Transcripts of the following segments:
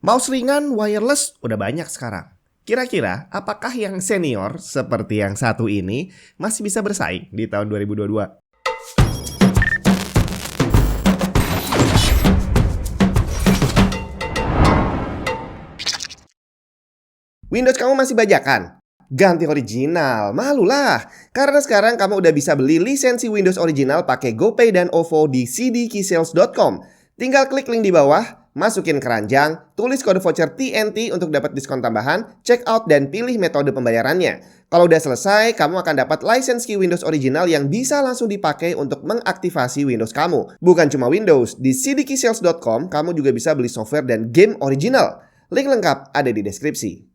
Mouse ringan wireless udah banyak sekarang. Kira-kira apakah yang senior seperti yang satu ini masih bisa bersaing di tahun 2022? Windows kamu masih bajakan? Ganti original, malulah. Karena sekarang kamu udah bisa beli lisensi Windows original pakai GoPay dan OVO di cdkeysales.com. Tinggal klik link di bawah, masukin keranjang, tulis kode voucher TNT untuk dapat diskon tambahan, check out dan pilih metode pembayarannya. Kalau udah selesai, kamu akan dapat lisensi Windows original yang bisa langsung dipakai untuk mengaktifasi Windows kamu. Bukan cuma Windows, di cdkeysales.com kamu juga bisa beli software dan game original. Link lengkap ada di deskripsi.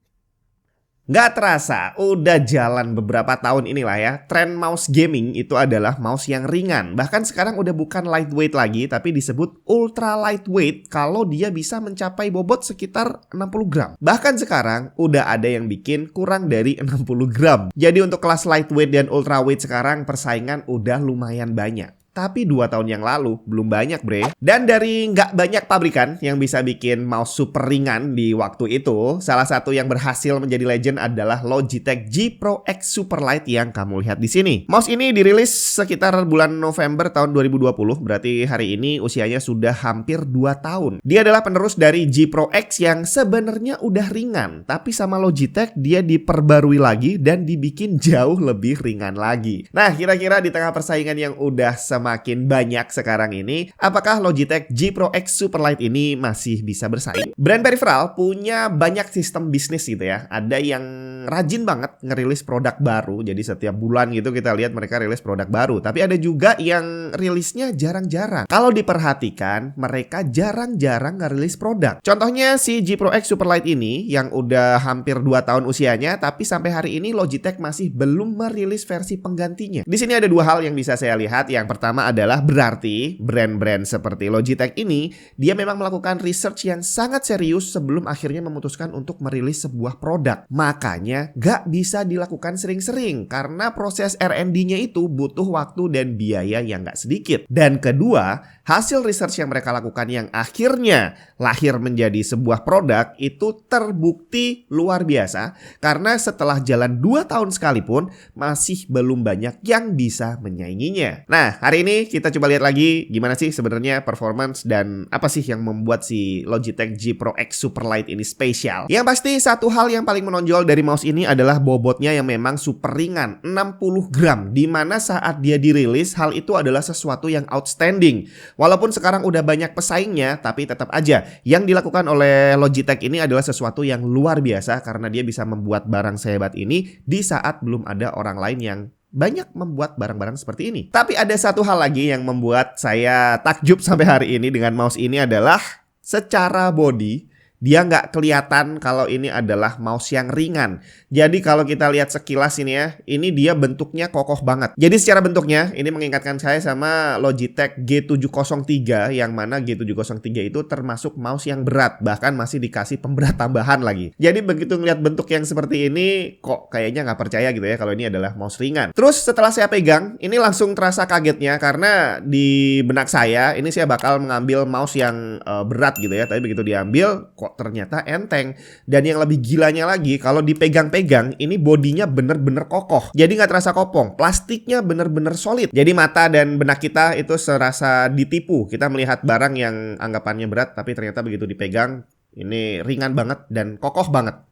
Nggak terasa, udah jalan beberapa tahun inilah ya, tren mouse gaming itu adalah mouse yang ringan. Bahkan sekarang udah bukan lightweight lagi, tapi disebut ultra lightweight kalau dia bisa mencapai bobot sekitar 60 gram. Bahkan sekarang udah ada yang bikin kurang dari 60 gram. Jadi untuk kelas lightweight dan ultraweight sekarang persaingan udah lumayan banyak. Tapi 2 tahun yang lalu belum banyak bre. Dan dari nggak banyak pabrikan yang bisa bikin mouse super ringan di waktu itu, salah satu yang berhasil menjadi legend adalah Logitech G Pro X Superlight yang kamu lihat di sini. Mouse ini dirilis sekitar bulan November tahun 2020, berarti hari ini usianya sudah hampir 2 tahun. Dia adalah penerus dari G Pro X yang sebenarnya udah ringan, tapi sama Logitech dia diperbarui lagi dan dibikin jauh lebih ringan lagi. Nah, kira-kira di tengah persaingan yang udah semakin banyak sekarang ini, apakah Logitech G Pro X Superlight ini masih bisa bersaing? Brand peripheral punya banyak sistem bisnis gitu ya. Ada yang rajin banget ngerilis produk baru. Jadi setiap bulan gitu kita lihat mereka rilis produk baru. Tapi ada juga yang rilisnya jarang-jarang. Kalau diperhatikan, mereka jarang-jarang ngerilis produk. Contohnya si G Pro X Superlight ini yang udah hampir 2 tahun usianya, tapi sampai hari ini Logitech masih belum merilis versi penggantinya. Di sini ada 2 hal yang bisa saya lihat. Yang pertama adalah berarti brand-brand seperti Logitech ini dia memang melakukan research yang sangat serius sebelum akhirnya memutuskan untuk merilis sebuah produk. Makanya gak bisa dilakukan sering-sering karena proses R&D-nya itu butuh waktu dan biaya yang gak sedikit. Dan kedua, hasil research yang mereka lakukan yang akhirnya lahir menjadi sebuah produk itu terbukti luar biasa karena setelah jalan 2 tahun sekalipun masih belum banyak yang bisa menyainginya. Nah, hari ini kita coba lihat lagi gimana sih sebenarnya performance dan apa sih yang membuat si Logitech G Pro X Superlight ini spesial. Yang pasti satu hal yang paling menonjol dari mouse ini adalah bobotnya yang memang super ringan, 60 gram. Dimana saat dia dirilis, hal itu adalah sesuatu yang outstanding. Walaupun sekarang udah banyak pesaingnya, tapi tetap aja yang dilakukan oleh Logitech ini adalah sesuatu yang luar biasa karena dia bisa membuat barang sehebat ini di saat belum ada orang lain yang banyak membuat barang-barang seperti ini. Tapi ada satu hal lagi yang membuat saya takjub sampai hari ini dengan mouse ini adalah secara body dia nggak kelihatan kalau ini adalah mouse yang ringan. Jadi kalau kita lihat sekilas ini ya, ini dia bentuknya kokoh banget. Jadi secara bentuknya ini mengingatkan saya sama Logitech G703 yang mana G703 itu termasuk mouse yang berat, bahkan masih dikasih pemberat tambahan lagi. Jadi begitu ngeliat bentuk yang seperti ini, kok kayaknya nggak percaya gitu ya kalau ini adalah mouse ringan. Terus setelah saya pegang, ini langsung terasa kagetnya karena di benak saya ini saya bakal mengambil mouse yang berat gitu ya, tapi begitu diambil kok ternyata enteng. Dan yang lebih gilanya lagi, kalau dipegang-pegang ini bodinya bener-bener kokoh. Jadi nggak terasa kopong, plastiknya bener-bener solid. Jadi mata dan benak kita itu serasa ditipu. Kita melihat barang yang anggapannya berat, tapi ternyata begitu dipegang ini ringan banget dan kokoh banget.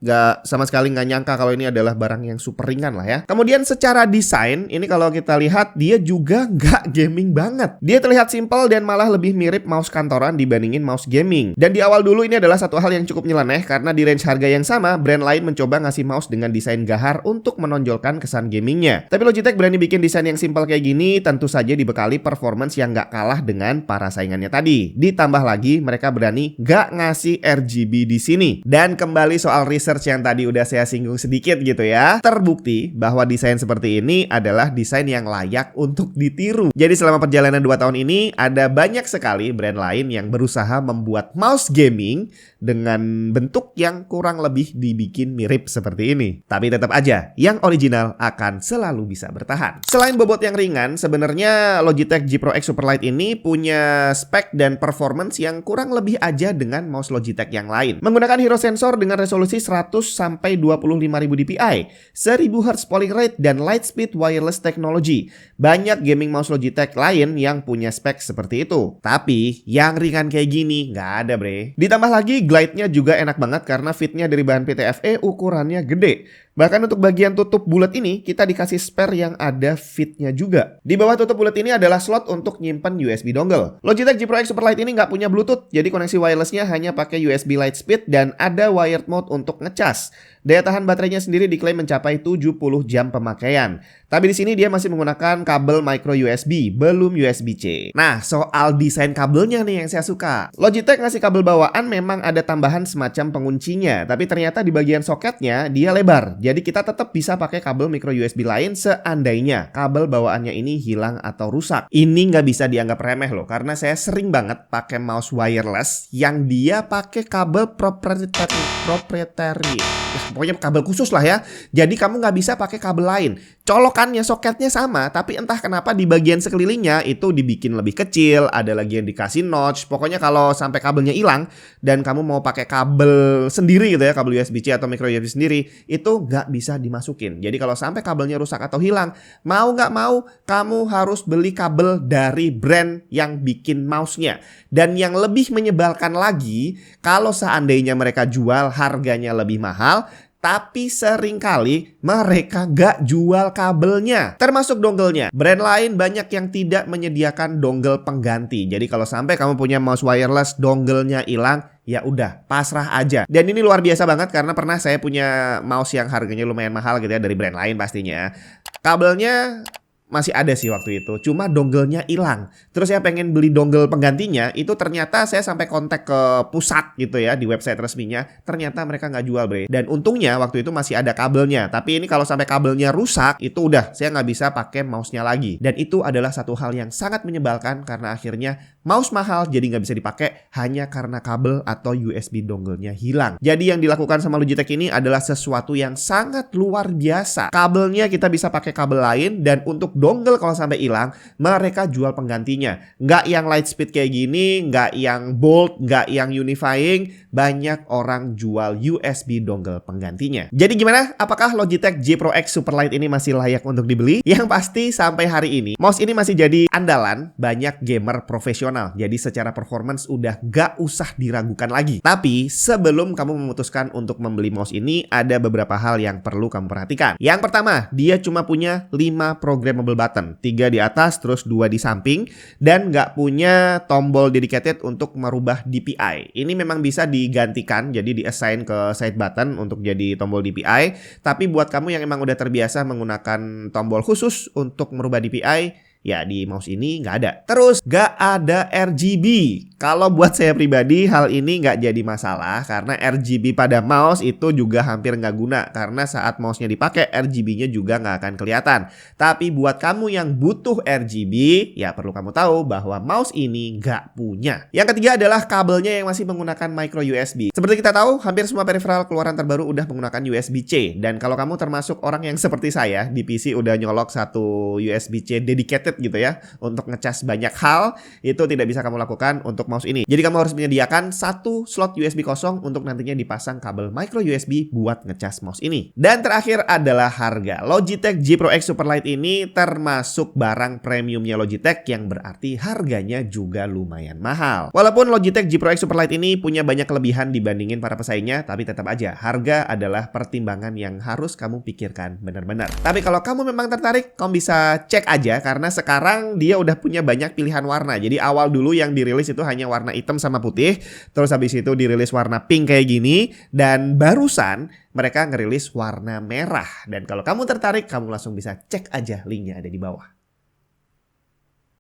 Nggak sama sekali nggak nyangka kalau ini adalah barang yang super ringan lah ya. Kemudian secara desain, ini kalau kita lihat dia juga nggak gaming banget. Dia terlihat simple dan malah lebih mirip mouse kantoran dibandingin mouse gaming. Dan di awal dulu ini adalah satu hal yang cukup nyeleneh karena di range harga yang sama, brand lain mencoba ngasih mouse dengan desain gahar untuk menonjolkan kesan gamingnya. Tapi Logitech berani bikin desain yang simple kayak gini, tentu saja dibekali performance yang nggak kalah dengan para saingannya tadi. Ditambah lagi mereka berani nggak ngasih RGB di sini. Dan kembali soal research research yang tadi udah saya singgung sedikit gitu ya, terbukti bahwa desain seperti ini adalah desain yang layak untuk ditiru. Jadi selama perjalanan 2 tahun ini, ada banyak sekali brand lain yang berusaha membuat mouse gaming dengan bentuk yang kurang lebih dibikin mirip seperti ini. Tapi tetap aja, yang original akan selalu bisa bertahan. Selain bobot yang ringan, sebenarnya Logitech G Pro X Superlight ini punya spek dan performance yang kurang lebih aja dengan mouse Logitech yang lain. Menggunakan hero sensor dengan resolusi 100-25000 dpi, 1000 Hz polling rate, dan light speed wireless technology. Banyak gaming mouse Logitech lain yang punya spek seperti itu. Tapi yang ringan kayak gini nggak ada bre. Ditambah lagi glide-nya juga enak banget karena fitnya dari bahan PTFE ukurannya gede. Bahkan untuk bagian tutup bulat ini kita dikasih spare yang ada fitnya juga. Di bawah tutup bulat ini adalah slot untuk nyimpen USB dongle. Logitech G Pro X Superlight ini nggak punya Bluetooth, jadi koneksi wirelessnya hanya pakai USB Lightspeed dan ada wired mode untuk ngecas. Daya tahan baterainya sendiri diklaim mencapai 70 jam pemakaian. Tapi di sini dia masih menggunakan kabel micro USB, belum USB-C. Nah, soal desain kabelnya nih yang saya suka. Logitech ngasih kabel bawaan memang ada tambahan semacam penguncinya, tapi ternyata di bagian soketnya dia lebar. Jadi kita tetap bisa pakai kabel micro USB lain seandainya kabel bawaannya ini hilang atau rusak. Ini nggak bisa dianggap remeh loh, karena saya sering banget pakai mouse wireless yang dia pakai kabel proprietary. Pokoknya kabel khusus lah ya. Jadi kamu nggak bisa pakai kabel lain. Colokannya, soketnya sama, tapi entah kenapa di bagian sekelilingnya itu dibikin lebih kecil. Ada lagi yang dikasih notch. Pokoknya kalau sampai kabelnya hilang dan kamu mau pakai kabel sendiri gitu ya, kabel USB-C atau micro USB sendiri, itu nggak bisa dimasukin. Jadi kalau sampai kabelnya rusak atau hilang, mau nggak mau kamu harus beli kabel dari brand yang bikin mouse-nya. Dan yang lebih menyebalkan lagi, kalau seandainya mereka jual harganya lebih mahal, tapi seringkali mereka nggak jual kabelnya, termasuk dongle-nya. Brand lain banyak yang tidak menyediakan dongle pengganti. Jadi kalau sampai kamu punya mouse wireless, dongle-nya hilang, ya udah pasrah aja. Dan ini luar biasa banget karena pernah saya punya mouse yang harganya lumayan mahal gitu ya, dari brand lain pastinya. Kabelnya masih ada sih waktu itu, cuma dongle-nya hilang. Terus saya pengen beli dongle penggantinya, itu ternyata saya sampai kontak ke pusat gitu ya, di website resminya. Ternyata mereka nggak jual bre. Dan untungnya waktu itu masih ada kabelnya. Tapi ini kalau sampai kabelnya rusak, itu udah saya nggak bisa pakai mouse-nya lagi. Dan itu adalah satu hal yang sangat menyebalkan karena akhirnya mouse mahal jadi nggak bisa dipakai hanya karena kabel atau USB dongle-nya hilang. Jadi yang dilakukan sama Logitech ini adalah sesuatu yang sangat luar biasa. Kabelnya kita bisa pakai kabel lain, dan untuk dongle kalau sampai hilang, mereka jual penggantinya. Nggak yang Lightspeed kayak gini, nggak yang Bolt, nggak yang unifying. Banyak orang jual USB dongle penggantinya. Jadi gimana? Apakah Logitech G Pro X Superlight ini masih layak untuk dibeli? Yang pasti sampai hari ini, mouse ini masih jadi andalan banyak gamer profesional. Jadi secara performance udah nggak usah diragukan lagi. Tapi sebelum kamu memutuskan untuk membeli mouse ini, ada beberapa hal yang perlu kamu perhatikan. Yang pertama, dia cuma punya 5 programmable button, 3 di atas terus 2 di samping, dan nggak punya tombol dedicated untuk merubah DPI. Ini memang bisa digantikan, jadi di-assign ke side button untuk jadi tombol DPI. Tapi buat kamu yang emang udah terbiasa menggunakan tombol khusus untuk merubah DPI, ya di mouse ini nggak ada. Terus nggak ada RGB. Kalau buat saya pribadi hal ini nggak jadi masalah karena RGB pada mouse itu juga hampir nggak guna karena saat mouse-nya dipakai RGB-nya juga nggak akan kelihatan. Tapi buat kamu yang butuh RGB, ya perlu kamu tahu bahwa mouse ini nggak punya. Yang ketiga adalah kabelnya yang masih menggunakan micro USB. Seperti kita tahu, hampir semua peripheral keluaran terbaru udah menggunakan USB-C. Dan kalau kamu termasuk orang yang seperti saya, di PC udah nyolok satu USB-C dedicated gitu ya untuk ngecas banyak hal, itu tidak bisa kamu lakukan untuk mouse ini. Jadi kamu harus menyediakan satu slot USB kosong untuk nantinya dipasang kabel micro USB buat ngecas mouse ini. Dan terakhir adalah harga. Logitech G Pro X Superlight ini termasuk barang premiumnya Logitech yang berarti harganya juga lumayan mahal. Walaupun Logitech G Pro X Superlight ini punya banyak kelebihan dibandingin para pesaingnya, tapi tetap aja harga adalah pertimbangan yang harus kamu pikirkan benar-benar. Tapi kalau kamu memang tertarik, kamu bisa cek aja karena sekarang dia udah punya banyak pilihan warna. Jadi awal dulu yang dirilis itu hanya warna hitam sama putih, terus habis itu dirilis warna pink kayak gini, dan barusan mereka ngerilis warna merah. Dan kalau kamu tertarik, kamu langsung bisa cek aja linknya ada di bawah.